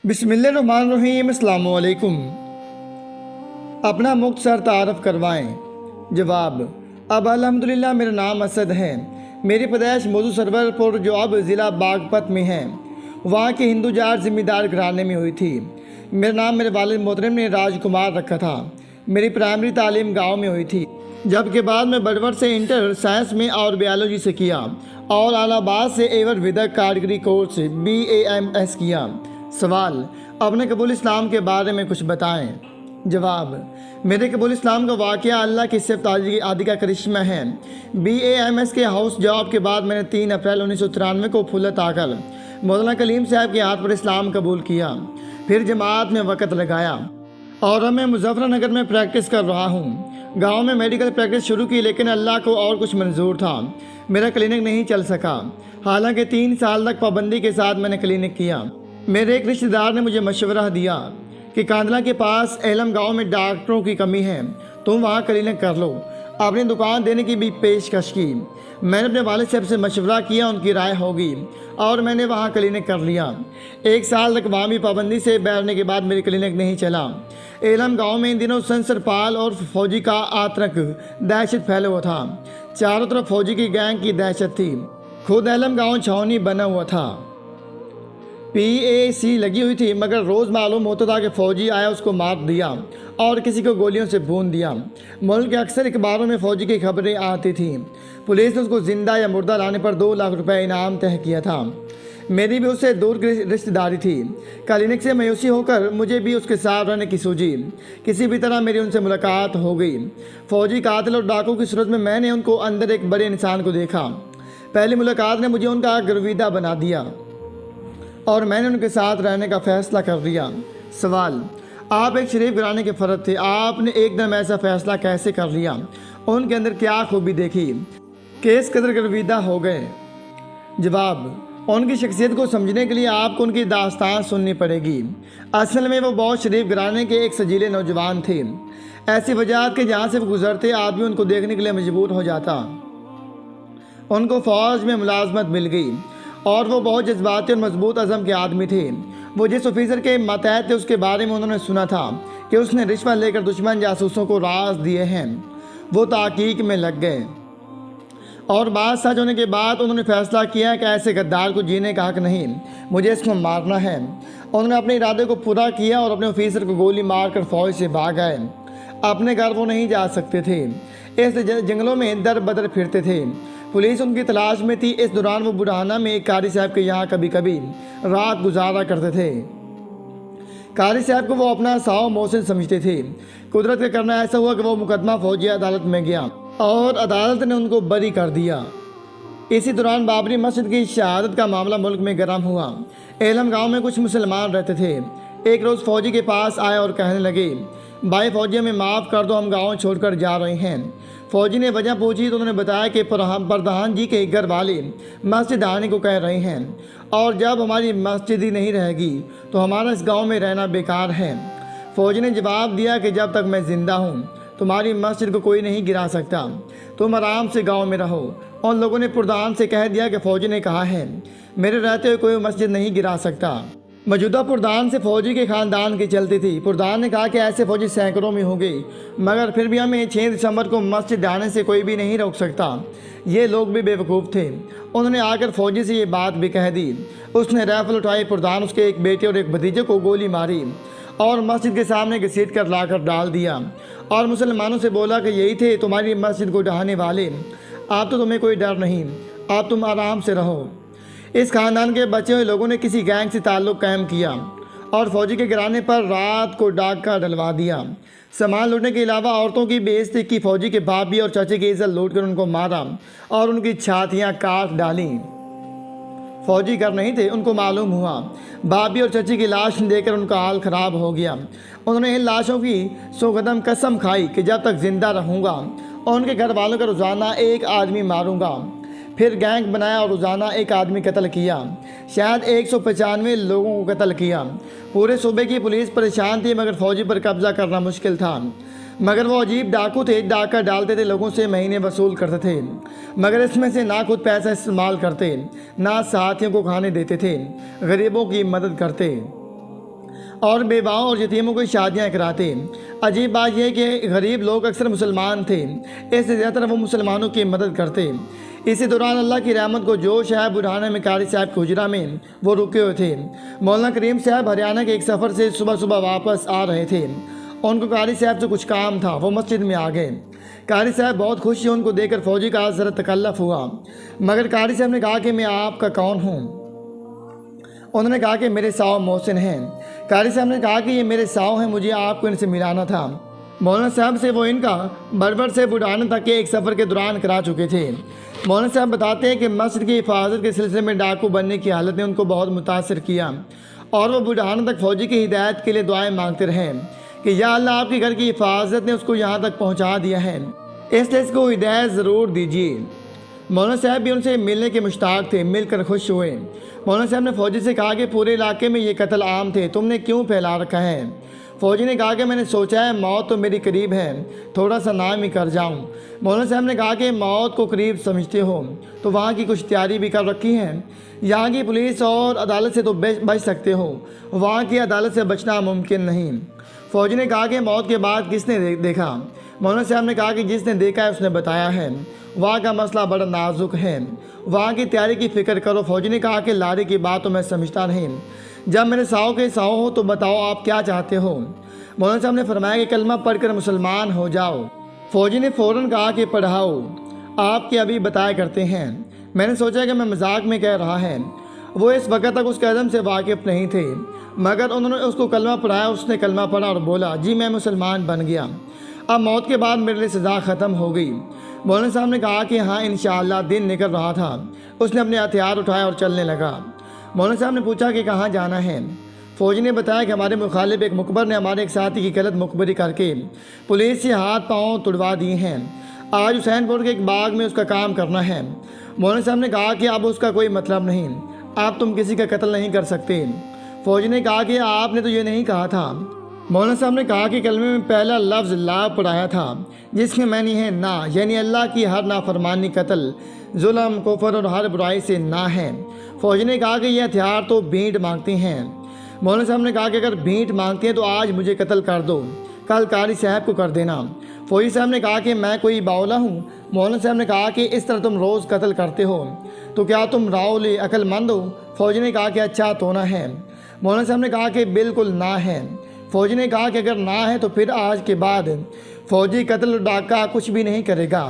बिस्मिल्लाहिर्रहमानिर्रहीम। अस्सलाम वालेकुम। अपना मुख्तसर तारफ़ करवाएं। जवाब: अब अल्हम्दुलिल्लाह मेरा नाम असद है। मेरी पैदाइश मौजू सरवरपुर जो अब ज़िला बागपत में है, वहाँ के हिंदू जाट ज़िम्मेदार घराने में हुई थी। मेरा नाम मेरे वालिद मोहतरम ने राजकुमार रखा था। मेरी प्राइमरी तालीम गाँव में हुई थी, जबकि बाद में बड़वर से इंटर साइंस में और बायोलॉजी से किया और इलाहाबाद से एवर विदक कैटेगरी कोर्स BAMS किया। सवाल: अपने कबूल इस्लाम के बारे में कुछ बताएं। जवाब: मेरे कबूल इस्लाम का वाक़या अल्लाह की सिर्फ आदि का करिश्मा है। BAMS के हाउस जॉब के बाद मैंने 3 अप्रैल 1993 को फुलत आकर मौलाना कलीम साहब के हाथ पर इस्लाम कबूल किया, फिर जमात में वक़्त लगाया और अब मैं मुजफ्फरनगर में प्रैक्टिस कर रहा हूँ। गांव में मेडिकल प्रैक्टिस शुरू की, लेकिन अल्लाह को और कुछ मंजूर था। मेरा क्लिनिक नहीं चल सका। हालांकि 3 साल तक पाबंदी के साथ मैंने क्लिनिक किया। मेरे एक रिश्तेदार ने मुझे मशवरा दिया कि कांदला के पास एलम गांव में डॉक्टरों की कमी है, तुम वहां क्लिनिक कर लो। अपनी दुकान देने की भी पेशकश की। मैंने अपने वालिद साहब से मशवरा किया, उनकी राय होगी और मैंने वहां क्लिनिक कर लिया। 1 साल तक वहाँ भी पाबंदी से बैठने के बाद मेरी क्लिनिक नहीं चला। एलम गांव में इन दिनों संसरपाल और फौजी का आतंक दहशत फैला हुआ था। चारों तरफ फौजी की गैंग की दहशत थी। खुद एलम गांव छावनी बना हुआ था, PAC लगी हुई थी, मगर रोज़ मालूम होता था कि फ़ौजी आया, उसको मार दिया और किसी को गोलियों से भून दिया। मुल्क के अक्सर अखबारों में फ़ौजी की खबरें आती थीं। पुलिस ने उसको ज़िंदा या मुर्दा लाने पर 2 लाख रुपए इनाम तय किया था। मेरी भी उससे दूर की रिश्तेदारी थी। क्लिनिक से मायूसी होकर मुझे भी उसके साथ रहने की सूझी। किसी भी तरह मेरी उनसे मुलाकात हो गई। फ़ौजी कातिल और डाकू की सूरत में मैंने उनको अंदर एक बड़े इंसान को देखा। पहली मुलाकात ने मुझे उनका गर्विदा बना दिया और मैंने उनके साथ रहने का फ़ैसला कर लिया। सवाल: आप एक शरीफ घराने के फ़र्द थे, आपने एकदम ऐसा फ़ैसला कैसे कर लिया? उनके अंदर क्या खूबी देखी कि इस कदर गर्विदा हो गए? जवाब: उनकी शख्सियत को समझने के लिए आपको उनकी दास्तान सुननी पड़ेगी। असल में वो बहुत शरीफ घराने के एक सजीले नौजवान थे। ऐसी वजह के जहाँ से वो गुजरते आदमी उनको देखने के लिए मजबूर हो जाता। उनको फ़ौज में मुलाजमत मिल गई और वो बहुत जज्बाती और मजबूत अज़म के आदमी थे। वो जिस ऑफिसर के मातहत थे उसके बारे में उन्होंने सुना था कि उसने रिश्वत लेकर दुश्मन जासूसों को राज दिए हैं। वो तहकीक में लग गए और बात सच होने के बाद उन्होंने फैसला किया कि ऐसे गद्दार को जीने का हक नहीं, मुझे इसको मारना है। उन्होंने अपने इरादे को पूरा किया और अपने ऑफिसर को गोली मारकर फ़ौज से भाग गए। अपने घर वो नहीं जा सकते थे, इस जंगलों में दर बदर फिरते थे। पुलिस उनकी तलाश में थी। इस दौरान वो बुढ़ाना में एक कारी साहब के यहाँ कभी कभी रात गुजारा करते थे। कारी साहब को वो अपना साव मोहसिन समझते थे। कुदरत का करना ऐसा हुआ कि वो मुकदमा फौजी अदालत में गया और अदालत ने उनको बरी कर दिया। इसी दौरान बाबरी मस्जिद की शहादत का मामला मुल्क में गर्म हुआ। एलम गांव में कुछ मुसलमान रहते थे। एक रोज़ फौजी के पास आए और कहने लगे, भाई फौजी हमें माफ़ कर दो, हम गाँव छोड़कर जा रहे हैं। फौजी ने वजह पूछी तो उन्होंने बताया कि प्रधान जी के घर वाले मस्जिद आने को कह रहे हैं और जब हमारी मस्जिद ही नहीं रहेगी तो हमारा इस गांव में रहना बेकार है। फौजी ने जवाब दिया कि जब तक मैं ज़िंदा हूं तुम्हारी मस्जिद को कोई नहीं गिरा सकता, तुम आराम से गांव में रहो। उन लोगों ने प्रधान से कह दिया कि फौजी ने कहा है मेरे रहते हुए कोई मस्जिद नहीं गिरा सकता। मौजूदा प्रधान से फौजी के ख़ानदान की चलती थी। प्रधान ने कहा कि ऐसे फौजी सैकड़ों में होंगे, मगर फिर भी हमें 6 दिसंबर को मस्जिद आने से कोई भी नहीं रोक सकता। ये लोग भी बेवकूफ़ थे। उन्होंने आकर फौजी से ये बात भी कह दी। उसने राइफल उठाई। प्रधान उसके एक बेटे और एक भतीजे को गोली मारी और मस्जिद के सामने घसीट कर लाकर डाल दिया और मुसलमानों से बोला कि यही थे तुम्हारी मस्जिद को ढहाने वाले, आप तो तुम्हें कोई डर नहीं, आप तुम आराम से रहो। इस खानदान के बचे हुए लोगों ने किसी गैंग से ताल्लुक़ कायम किया और फौजी के गिराने पर रात को डाका डलवा दिया। सामान लूटने के अलावा औरतों की बेइज्जती की। फौजी के भाभी और चाचे की इज्जत लूट कर उनको मारा और उनकी छातियाँ काट डाली। फौजी घर नहीं थे, उनको मालूम हुआ। भाभी और चाची की लाश देकर उनका हाल ख़राब हो गया। उन्होंने इन लाशों की 100 कदम कसम खाई कि जब तक ज़िंदा रहूँगा और उनके घर वालों का रोज़ाना एक आदमी मारूँगा। फिर गैंग बनाया और रोज़ाना एक आदमी कत्ल किया। शायद 195 लोगों को कत्ल किया। पूरे सूबे की पुलिस परेशान थी, मगर फौजी पर कब्जा करना मुश्किल था। मगर वो अजीब डाकू थे, डाका डालते थे, लोगों से महीने वसूल करते थे, मगर इसमें से ना खुद पैसा इस्तेमाल करते, ना साथियों को खाने देते थे, गरीबों की मदद करते। और बेवाओं और यतीमों की शादियाँ कराते। अजीब बात यह कि गरीब लोग अक्सर मुसलमान थे, इससे ज़्यादातर वो मुसलमानों की मदद करते। इसी दौरान अल्लाह की रहमत को जोश है बुढ़ाने में कारी साहब के हुजरा में वो रुके हुए थे। मौलाना करीम साहब हरियाणा के एक सफ़र से सुबह सुबह वापस आ रहे थे। उनको कारी साहब से कुछ काम था, वो मस्जिद में आ गए। कारी साहब बहुत खुश हुए उनको देखकर। फौजी का ज़रा तकल्लुफ़ हुआ, मगर कारी साहब ने कहा कि मैं आपका कौन हूँ। उन्होंने कहा कि मेरे साव मोहसिन हैं। कारी साहब ने कहा कि ये मेरे साव हैं, मुझे आपको इनसे मिलाना था। मौलाना साहब से वो इनका बरबर से बुढ़ाने तक के एक सफ़र के दौरान करा चुके थे। मौलाना साहब बताते हैं कि मस्जिद की हिफाजत के सिलसिले में डाकू बनने की हालत ने उनको बहुत मुतासर किया और वो बुढ़ाने तक फ़ौजी की हिदायत के लिए दुआएं मांगते रहे कि या अल्लाह आपके घर की हिफाजत ने उसको यहाँ तक पहुँचा दिया है, इसलिए इसको हिदायत ज़रूर दीजिए। मौलाना साहब भी उनसे मिलने के मुश्ताक थे, मिलकर खुश हुए। मौलाना साहब ने फ़ौजी से कहा कि पूरे इलाके में ये कत्ल आम थे, तुमने क्यों फैला रखा है। फ़ौजी ने कहा कि मैंने सोचा है मौत तो मेरी करीब है, थोड़ा सा नाम ही कर जाऊं। मौलाना साहब ने कहा कि मौत को करीब समझते हो तो वहाँ की कुछ तैयारी भी कर रखी है। यहाँ की पुलिस और अदालत से तो बच सकते हो, वहाँ की अदालत से बचना मुमकिन नहीं। फ़ौजी ने कहा कि मौत के बाद किसने देखा। मौलाना साहब ने कहा कि जिसने देखा है उसने बताया है। वहाँ का मसला बड़ा नाजुक है, वहाँ की तैयारी की फ़िक्र करो। फ़ौजी ने कहा कि लारे की बात तो मैं समझता नहीं, जब मेरे साव के साव हो तो बताओ आप क्या चाहते हो। मौलाना साहब ने फरमाया कि कलमा पढ़कर मुसलमान हो जाओ। फ़ौजी ने फ़ौरन कहा कि पढ़ाओ, आपके अभी बताया करते हैं। मैंने सोचा कि मैं मजाक में कह रहा है। वो इस वक्त तक उस कदम से वाकिफ़ नहीं थे, मगर उन्होंने उसको कलमा पढ़ाया। उसने कलमा पढ़ा और बोला, जी मैं मुसलमान बन गया, अब मौत के बाद मेरे लिए सज़ा ख़त्म हो गई। मौलाना साहब ने कहा कि हाँ इंशाअल्लाह। दिन निकल रहा था, उसने अपने हथियार उठाए और चलने लगा। मौलाना साहब ने पूछा कि कहाँ जाना है। फ़ौजी ने बताया कि हमारे मुखालिफ एक मुखबर ने हमारे एक साथी की गलत मुखबरी करके पुलिस से हाथ पाँव तुड़वा दिए हैं। आज हुसैनपुर के एक बाग में उसका काम करना है। मौलाना साहब ने कहा कि अब उसका कोई मतलब नहीं, आप तुम किसी का कत्ल नहीं कर सकते। फ़ौजी ने कहा कि आपने तो ये नहीं कहा था। मौलाना साहब ने कहा कि कलमे में पहला लफ्ज़ ला पढ़ाया था, जिसमें मैंने है ना, यानी अल्लाह की हर नाफरमानी, कत्ल, जुल्म, कुफर और हर बुराई से ना है। फ़ौजी ने कहा कि ये हथियार तो भेंट मांगते हैं। मौलाना साहब ने कहा कि अगर भेंट मांगते हैं तो आज मुझे कत्ल कर दो, कल कारी साहब को कर देना। फ़ौजी साहब ने कहा कि मैं कोई बावला हूँ। मौलाना साहब ने कहा कि इस तरह तुम रोज़ कत्ल करते हो तो क्या तुम राउल अक्लमंद हो। फ़ौजी ने कहा कि अच्छा तो ना है। मौलाना साहब ने कहा कि बिल्कुल ना है। फ़ौजी ने कहा कि अगर ना है तो फिर आज के बाद फ़ौजी कत्ल डाका कुछ भी नहीं करेगा।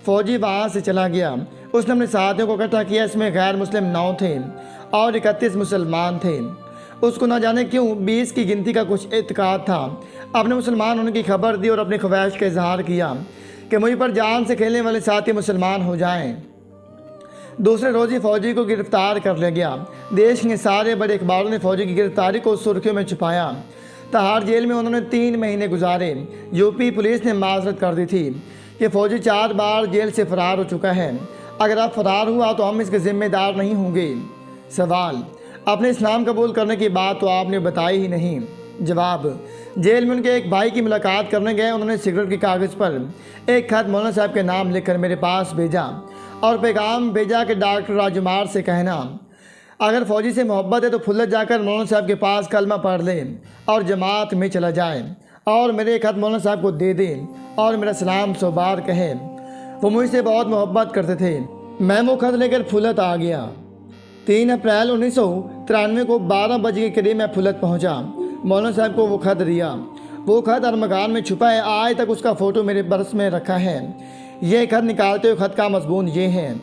फ़ौजी वहाँ से चला गया। उसने अपने साथियों को इकट्ठा किया, इसमें गैर मुस्लिम 9 थे और 31 मुसलमान थे। उसको ना जाने क्यों 20 की गिनती का कुछ एतकाद था। अपने मुसलमान होने की खबर दी और अपनी ख्वाहिश का इजहार किया कि मुझ पर जान से खेलने वाले साथी मुसलमान हो जाएं। दूसरे रोज़ ही फ़ौजी को गिरफ़्तार कर लिया गया। देश के सारे बड़े अखबारों ने फ़ौजी की गिरफ़्तारी को सुर्खियों में छुपाया। तिहाड़ जेल में उन्होंने 3 महीने गुजारे। यूपी पुलिस ने माजरत कर दी थी कि फ़ौजी 4 बार जेल से फ़रार हो चुका है, अगर आप फ़रार हुआ तो हम इसके ज़िम्मेदार नहीं होंगे। सवाल, अपने इस्लाम कबूल करने की बात तो आपने बताई ही नहीं। जवाब, जेल में उनके एक भाई की मुलाकात करने गए, उन्होंने सिगरेट के कागज़ पर एक खत मौलाना साहब के नाम लिखकर मेरे पास भेजा और पैगाम भेजा कि डॉक्टर राजकुमार से कहना अगर फ़ौजी से मोहब्बत है तो फुल्लत जाकर मौलाना साहब के पास कलमा पढ़ लें और जमात में चला जाए और मेरे खत मौलाना साहब को दे दें और मेरा सलाम सोबार कहें। वो मुझसे बहुत मोहब्बत करते थे। मैं वो खत लेकर फुल्लत आ गया। 3 अप्रैल 1993 को 12 बजे के करीब मैं फुल्लत पहुंचा। मौलाना साहब को वो खत दिया। वो खत अरमगान में छुपा है, आज तक उसका फ़ोटो मेरे पर्स में रखा है। ये खत निकालते हुए खत का मजमून ये है।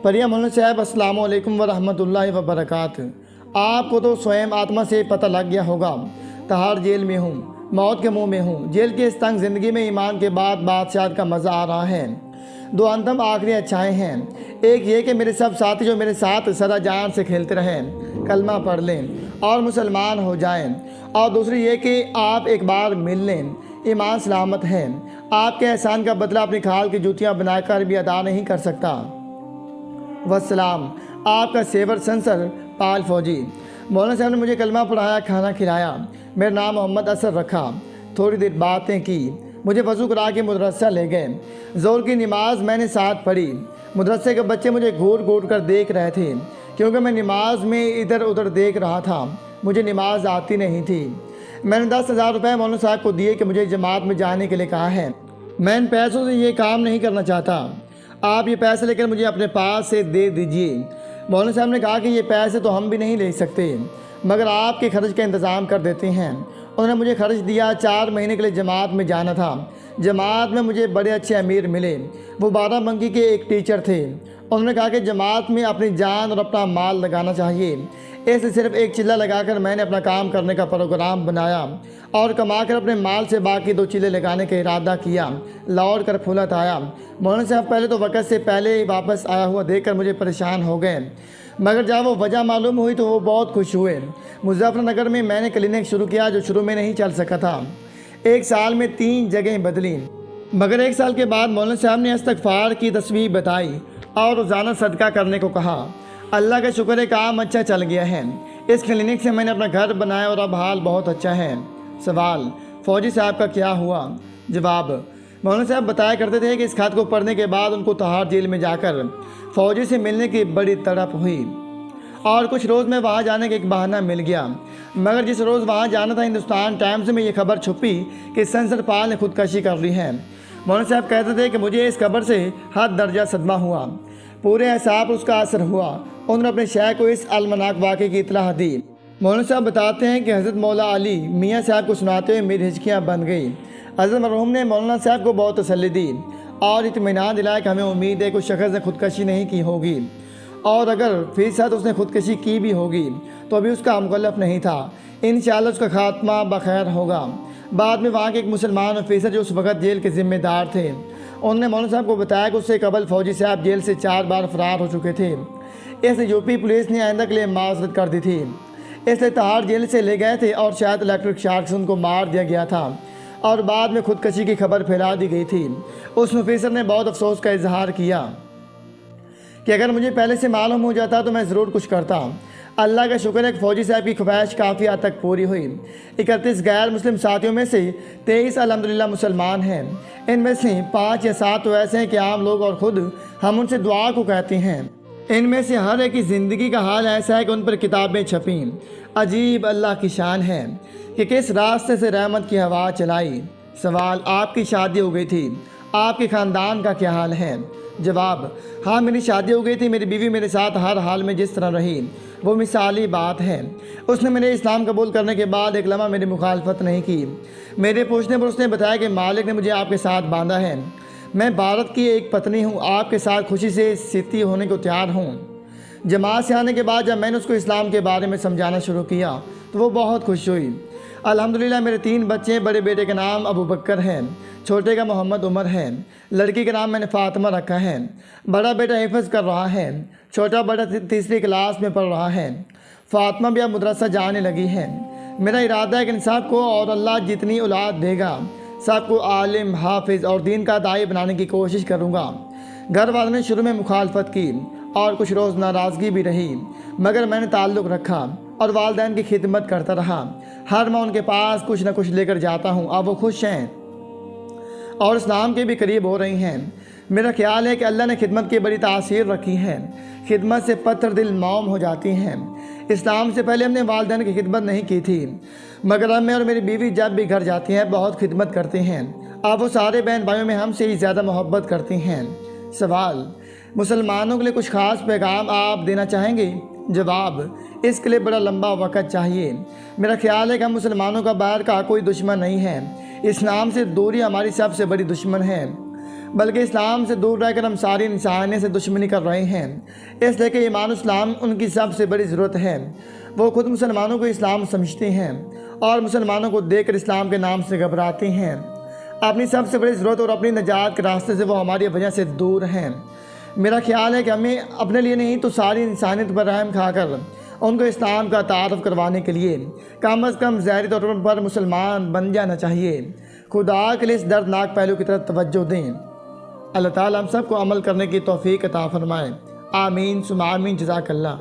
परिया मौलाना साहब, अस्सलाम वालेकुम व रहमतुल्लाहि व बरकातहू। आपको तो स्वयं आत्मा से पता लग गया होगा, तिहाड़ जेल में हूँ, मौत के मुंह में हूँ। जेल की इस तंग ज़िंदगी में ईमान के बाद बादशाह का मज़ा आ रहा है। 2 अंतम आखिरी अच्छाएँ हैं। एक ये कि मेरे सब साथी जो मेरे साथ सदा जान से खेलते रहें, कलमा पढ़ लें और मुसलमान हो जाएं, और दूसरी ये कि आप एक बार मिल लें, ईमान सलामत है। आपके एहसान का बदला अपनी खाल की जूतियाँ बनाकर भी अदा नहीं कर सकता। वस्सलाम, आपका सेवर संसर पाल फ़ौजी। मौलाना साहब ने मुझे कलमा पढ़ाया, खाना खिलाया, मेरा नाम मोहम्मद असर रखा। थोड़ी देर बातें की, मुझे वज़ू करा के मदरसा ले गए। ज़ोर की नमाज मैंने साथ पढ़ी। मदरसे के बच्चे मुझे घूर घूर कर देख रहे थे क्योंकि मैं नमाज में इधर उधर देख रहा था। मुझे नमाज आती नहीं थी। मैंने 10,000 रुपये मौलाना साहब को दिए कि मुझे जमात में जाने के लिए कहा है। मैं इन पैसों से ये काम नहीं करना चाहता, आप ये पैसे लेकर मुझे अपने पास से दे दीजिए। मौलाना साहब ने कहा कि ये पैसे तो हम भी नहीं ले सकते, मगर आपके खर्च का इंतज़ाम कर देते हैं। उन्होंने मुझे खर्च दिया। 4 महीने के लिए जमात में जाना था। जमात में मुझे बड़े अच्छे अमीर मिले, वो बाराबंकी के एक टीचर थे। उन्होंने कहा कि जमात में अपनी जान और अपना माल लगाना चाहिए। इसलिए सिर्फ एक चिल्ला लगाकर मैंने अपना काम करने का प्रोग्राम बनाया और कमाकर अपने माल से बाकी 2 चिल्ले लगाने का इरादा किया। लौट कर फुलत आया। मौलाना साहब पहले तो वक़्त से पहले ही वापस आया हुआ देखकर मुझे परेशान हो गए, मगर जब वो वजह मालूम हुई तो वो बहुत खुश हुए। मुजफ्फरनगर में मैंने क्लिनिक शुरू किया जो शुरू में नहीं चल सका था। 1 साल में 3 जगह बदली, मगर 1 साल के बाद मौलाना साहब ने इस्तग़फ़ार की तस्वीर बताई और रोज़ाना सदका करने को कहा। अल्लाह का शुक्र है, काम अच्छा चल गया है। इस क्लिनिक से मैंने अपना घर बनाया और अब हाल बहुत अच्छा है। सवाल, फौजी साहब का क्या हुआ? जवाब, मौलाना साहब बताया करते थे कि इस खत को पढ़ने के बाद उनको तिहाड़ जेल में जाकर फ़ौजी से मिलने की बड़ी तड़प हुई और कुछ रोज़ में वहाँ जाने का एक बहाना मिल गया। मगर जिस रोज़ वहाँ जाना था, हिंदुस्तान टाइम्स में ये खबर छुपी कि संसरपाल ने खुदकशी कर ली है। मौलाना साहब कहते थे कि मुझे इस खबर से हद दर्जा सदमा हुआ, पूरे हिसाब उसका असर हुआ। उन्होंने अपने शेख को इस अलमनाक वाक़े की इत्तला दी। मौलाना साहब बताते हैं कि हज़रत मौला अली मियाँ साहब को सुनाते हुए मेरी हिचकियाँ बन गई। हज़रत मरहूम ने मौलाना साहब को बहुत तसल्ली दी और इत्मीनान दिलाया कि हमें उम्मीद है कि उस शख्स ने खुदकशी नहीं की होगी, और अगर फ़ीसद उसने खुदकशी की भी होगी तो अभी उसका मुकल्लफ नहीं था। इंशाअल्लाह उसका खात्मा बखैर होगा। बाद में वहाँ के एक मुसलमान ऑफिसर जो उस वक़्त जेल के ज़िम्मेदार थे, उन्होंने मौलाना साहब को बताया कि उससे कबल फ़ौजी साहब जेल से 4 बार फ़रार हो चुके थे। इसलिए यूपी पुलिस ने आइंदा के लिए माज़रत कर दी थी, इसलिए तिहाड़ जेल से ले गए थे और शायद इलेक्ट्रिक शार्क से उनको मार दिया गया था और बाद में खुदकशी की खबर फैला दी गई थी। उस ऑफिसर ने बहुत अफसोस का इजहार किया कि अगर मुझे पहले से मालूम हो जाता तो मैं ज़रूर कुछ करता। अल्लाह का शुक्र है कि फ़ौजी साहब की ख्वाहिश काफ़ी हद तक पूरी हुई। 31 गैर मुस्लिम साथियों में से 23 अल्हम्दुलिल्लाह मुसलमान हैं। इनमें से 5 या 7 तो ऐसे हैं कि आम लोग और ख़ुद हम उनसे दुआ को कहते हैं। इनमें से हर एक की ज़िंदगी का हाल ऐसा है कि उन पर किताबें छपीं। अजीब अल्लाह की शान है कि किस रास्ते से रहमत की हवा चलाई। सवाल, आपकी शादी हो गई थी, आपके ख़ानदान का क्या हाल है? जवाब, हाँ मेरी शादी हो गई थी। मेरी बीवी मेरे साथ हर हाल में जिस तरह रही वो मिसाली बात है। उसने मेरे इस्लाम कबूल करने के बाद एक लम्हा मेरी मुखालफत नहीं की। मेरे पूछने पर उसने बताया कि मालिक ने मुझे आपके साथ बांधा है। मैं भारत की एक पत्नी हूँ, आपके साथ खुशी से सिती होने को तैयार हूँ। जमात से आने के बाद जब मैंने उसको इस्लाम के बारे में समझाना शुरू किया तो वो बहुत खुश हुई। अल्हम्दुलिल्लाह मेरे 3 बच्चे हैं। बड़े बेटे का नाम अबू बकर है, छोटे का मोहम्मद उमर है, लड़की का नाम मैंने फ़ातिमा रखा है। बड़ा बेटा हिफ्ज़ कर रहा है, छोटा बेटा 3री क्लास में पढ़ रहा है। फ़ातिमा भी अब मदरसा जाने लगी है। मेरा इरादा है कि इन सबको और अल्लाह जितनी औलाद देगा सबको आलिम, हाफिज़ और दीन का दाई बनाने की कोशिश करूँगा। घर वालों ने शुरू में मुखालफत की और कुछ रोज़ नाराज़गी भी रही, मगर मैंने ताल्लुक़ रखा और वालिदैन की खिदमत करता रहा। हर माह उनके पास कुछ न कुछ लेकर जाता हूँ। अब वो खुश हैं और इस्लाम के भी करीब हो रही हैं। मेरा ख्याल है कि अल्लाह ने खिदमत की बड़ी तासीर रखी है। खिदमत से पत्थर दिल मौम हो जाती हैं। इस्लाम से पहले हमने वालिदैन की खिदमत नहीं की थी, मगर अब मैं और मेरी बीवी जब भी घर जाती हैं बहुत खिदमत करते हैं। अब वो सारे बहन भाइयों में हमसे ही ज़्यादा मोहब्बत करती हैं। सवाल, मुसलमानों के लिए कुछ ख़ास पैगाम आप देना चाहेंगे? जवाब, इसके लिए बड़ा लंबा वक़्त चाहिए। मेरा ख्याल है कि हम मुसलमानों का बाहर का कोई दुश्मन नहीं है। इस्लाम से दूरी हमारी सबसे बड़ी दुश्मन है, बल्कि इस्लाम से दूर रहकर हम सारी इंसानियत से दुश्मनी कर रहे हैं। इसलिए कि ईमान इस्लाम उनकी सबसे बड़ी ज़रूरत है। वो खुद मुसलमानों को इस्लाम समझते हैं और मुसलमानों को देखकर इस्लाम के नाम से घबराते हैं। अपनी सबसे बड़ी ज़रूरत और अपनी निजात के रास्ते से वो हमारी वजह से दूर हैं। मेरा ख्याल है कि हमें अपने लिए नहीं तो सारी इंसानियत पर रहम खाकर उनको इस्लाम का तारफ़ करवाने के लिए कम अज़ कम ज़ाहिरी तौर पर मुसलमान बन जाना चाहिए। खुदा के लिए इस दर्दनाक पहलू की तरफ तवज्जो दें। अल्लाह ताला हम सबको अमल करने की तौफ़ीक़ अता फ़रमाए। आमीन सुम्मा आमीन। जज़ाकल्लाह।